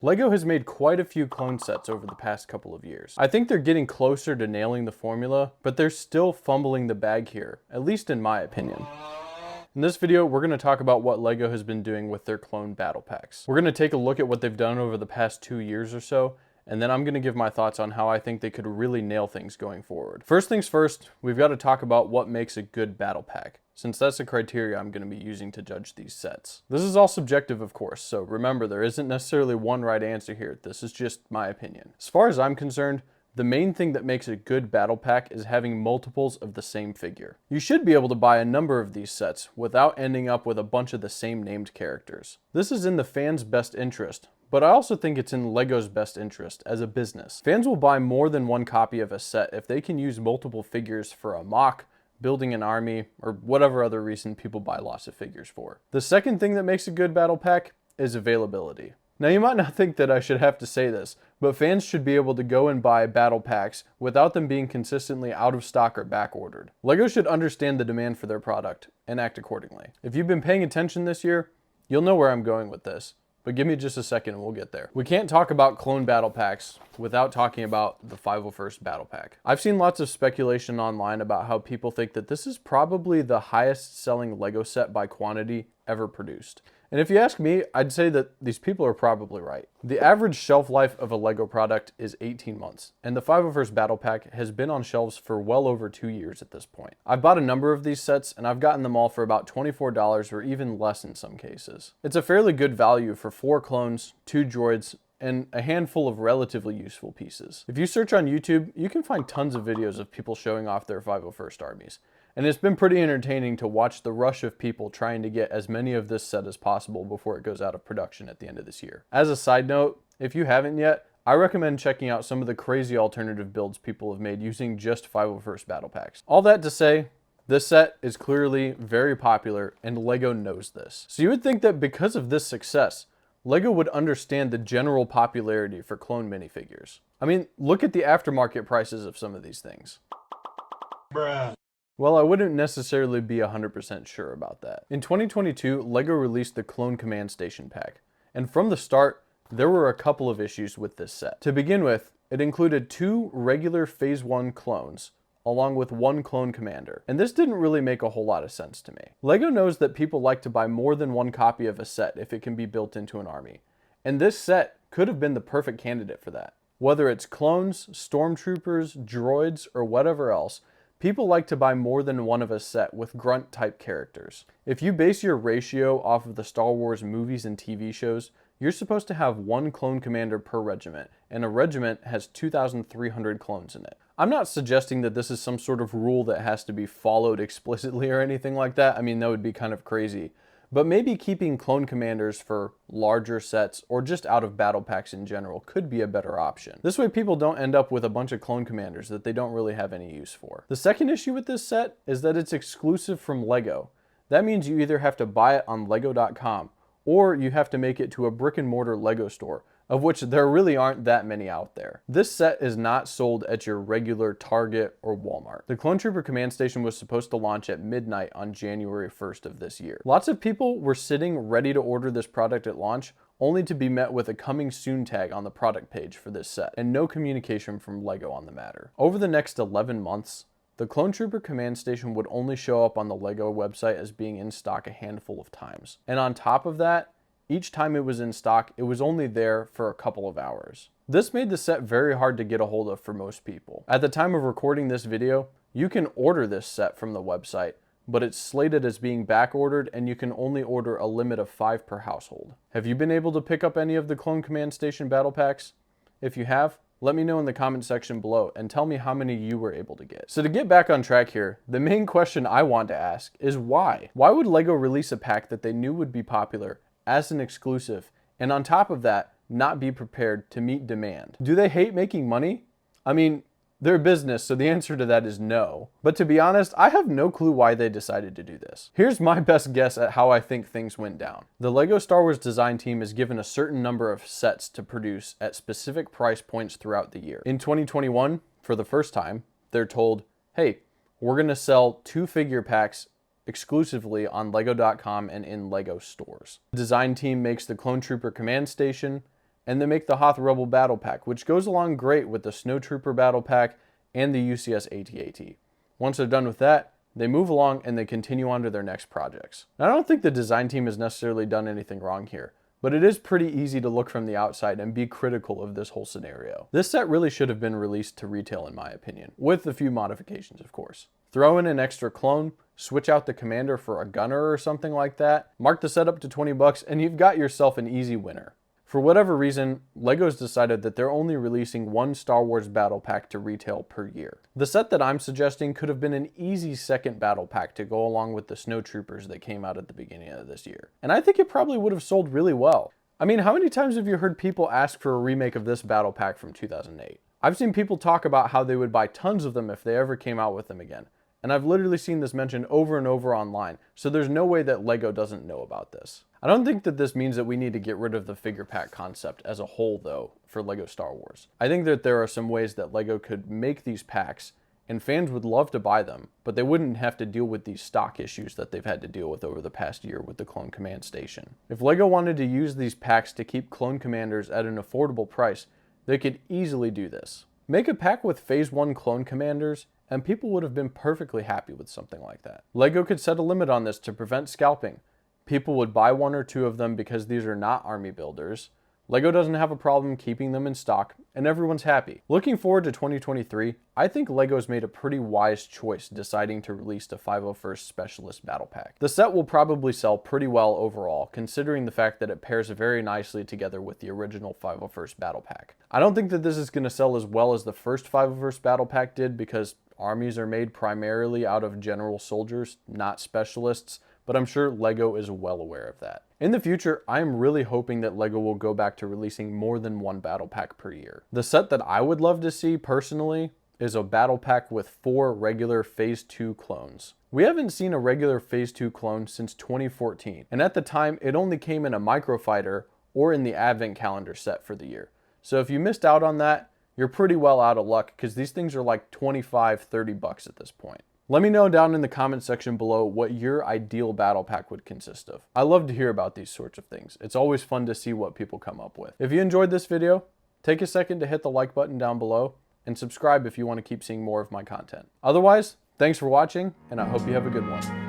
LEGO has made quite a few clone sets over the past couple of years. I think they're getting closer to nailing the formula, but they're still fumbling the bag here, at least in my opinion. In this video, we're going to talk about what LEGO has been doing with their clone battle packs. We're going to take a look at what they've done over the past 2 years or so, and then I'm going to give my thoughts on how I think they could really nail things going forward. First things first, we've got to talk about what makes a good battle pack, since that's the criteria I'm going to be using to judge these sets. This is all subjective, of course, so remember, there isn't necessarily one right answer here. This is just my opinion. As far as I'm concerned, the main thing that makes a good battle pack is having multiples of the same figure. You should be able to buy a number of these sets without ending up with a bunch of the same named characters. This is in the fans' best interest, but I also think it's in LEGO's best interest as a business. Fans will buy more than one copy of a set if they can use multiple figures for a mock, building an army, or whatever other reason people buy lots of figures for. The second thing that makes a good battle pack is availability. Now, you might not think that I should have to say this, but fans should be able to go and buy battle packs without them being consistently out of stock or back ordered. LEGO should understand the demand for their product and act accordingly. If you've been paying attention this year, you'll know where I'm going with this. But give me just a second and we'll get there. We can't talk about clone battle packs without talking about the 501st battle pack. I've seen lots of speculation online about how people think that this is probably the highest selling LEGO set by quantity ever produced. And if you ask me, I'd say that these people are probably right. The average shelf life of a LEGO product is 18 months, and the 501st Battle Pack has been on shelves for well over 2 years at this point. I've bought a number of these sets, and I've gotten them all for about $24 or even less in some cases. It's a fairly good value for 4 clones, 2 droids, and a handful of relatively useful pieces. If you search on YouTube, you can find tons of videos of people showing off their 501st armies. And it's been pretty entertaining to watch the rush of people trying to get as many of this set as possible before it goes out of production at the end of this year. As a side note, if you haven't yet, I recommend checking out some of the crazy alternative builds people have made using just 501st battle packs. All that to say, this set is clearly very popular and LEGO knows this. So you would think that because of this success, LEGO would understand the general popularity for clone minifigures. I mean, look at the aftermarket prices of some of these things. Bruh. Well, I wouldn't necessarily be 100% sure about that. In 2022, LEGO released the Clone Command Station pack, and from the start, there were a couple of issues with this set. To begin with, it included 2 regular Phase 1 clones, along with 1 clone commander, and this didn't really make a whole lot of sense to me. LEGO knows that people like to buy more than 1 copy of a set if it can be built into an army, and this set could have been the perfect candidate for that. Whether it's clones, stormtroopers, droids, or whatever else, people like to buy more than one of a set with grunt-type characters. If you base your ratio off of the Star Wars movies and TV shows, you're supposed to have 1 clone commander per regiment, and a regiment has 2,300 clones in it. I'm not suggesting that this is some sort of rule that has to be followed explicitly or anything like that. I mean, that would be kind of crazy. But maybe keeping clone commanders for larger sets or just out of battle packs in general could be a better option. This way people don't end up with a bunch of clone commanders that they don't really have any use for. The second issue with this set is that it's exclusive from LEGO. That means you either have to buy it on lego.com or you have to make it to a brick and mortar LEGO store, of which there really aren't that many out there. This set is not sold at your regular Target or Walmart. The Clone Trooper Command Station was supposed to launch at midnight on January 1st of this year. Lots of people were sitting ready to order this product at launch, only to be met with a coming soon tag on the product page for this set, and no communication from LEGO on the matter. Over the next 11 months, the Clone Trooper Command Station would only show up on the LEGO website as being in stock a handful of times. And on top of that, each time it was in stock, it was only there for a couple of hours. This made the set very hard to get a hold of for most people. At the time of recording this video, you can order this set from the website, but it's slated as being back ordered and you can only order a limit of 5 per household. Have you been able to pick up any of the Clone Command Station battle packs? If you have, let me know in the comment section below and tell me how many you were able to get. So to get back on track here, the main question I want to ask is why? Why would LEGO release a pack that they knew would be popular as an exclusive, and on top of that, not be prepared to meet demand? Do they hate making money? I mean, they're a business, so the answer to that is no. But to be honest, I have no clue why they decided to do this. Here's my best guess at how I think things went down. The LEGO Star Wars design team is given a certain number of sets to produce at specific price points throughout the year. In 2021, for the first time, they're told, hey, we're gonna sell 2 figure packs exclusively on lego.com and in LEGO stores. The design team makes the Clone Trooper Command Station, and they make the Hoth Rebel Battle Pack, which goes along great with the Snowtrooper Battle Pack and the UCS AT-AT. Once they're done with that, they move along and they continue on to their next projects. Now, I don't think the design team has necessarily done anything wrong here, but it is pretty easy to look from the outside and be critical of this whole scenario. This set really should have been released to retail in my opinion, with a few modifications of course. Throw in an extra clone, switch out the commander for a gunner or something like that, mark the set up to 20 bucks, and you've got yourself an easy winner. For whatever reason, LEGO's decided that they're only releasing one Star Wars battle pack to retail per year. The set that I'm suggesting could have been an easy second battle pack to go along with the Snowtroopers that came out at the beginning of this year. And I think it probably would have sold really well. I mean, how many times have you heard people ask for a remake of this battle pack from 2008? I've seen people talk about how they would buy tons of them if they ever came out with them again. And I've literally seen this mentioned over and over online, so there's no way that LEGO doesn't know about this. I don't think that this means that we need to get rid of the figure pack concept as a whole though for LEGO Star Wars. I think that there are some ways that LEGO could make these packs and fans would love to buy them, but they wouldn't have to deal with these stock issues that they've had to deal with over the past year with the Clone Command Station. If LEGO wanted to use these packs to keep Clone Commanders at an affordable price, they could easily do this. Make a pack with Phase 1 Clone Commanders, and people would have been perfectly happy with something like that. LEGO could set a limit on this to prevent scalping. People would buy one or two of them because these are not army builders. LEGO doesn't have a problem keeping them in stock, and everyone's happy. Looking forward to 2023, I think LEGO's made a pretty wise choice deciding to release the 501st Specialist Battle Pack. The set will probably sell pretty well overall, considering the fact that it pairs very nicely together with the original 501st Battle Pack. I don't think that this is going to sell as well as the first 501st Battle Pack did because armies are made primarily out of general soldiers, not specialists, but I'm sure LEGO is well aware of that. In the future, I am really hoping that LEGO will go back to releasing more than one battle pack per year. The set that I would love to see personally is a battle pack with 4 regular Phase 2 clones. We haven't seen a regular Phase 2 clone since 2014, and at the time it only came in a microfighter or in the advent calendar set for the year. So if you missed out on that, you're pretty well out of luck because these things are like 25, 30 bucks at this point. Let me know down in the comment section below what your ideal battle pack would consist of. I love to hear about these sorts of things. It's always fun to see what people come up with. If you enjoyed this video, take a second to hit the like button down below and subscribe if you want to keep seeing more of my content. Otherwise, thanks for watching and I hope you have a good one.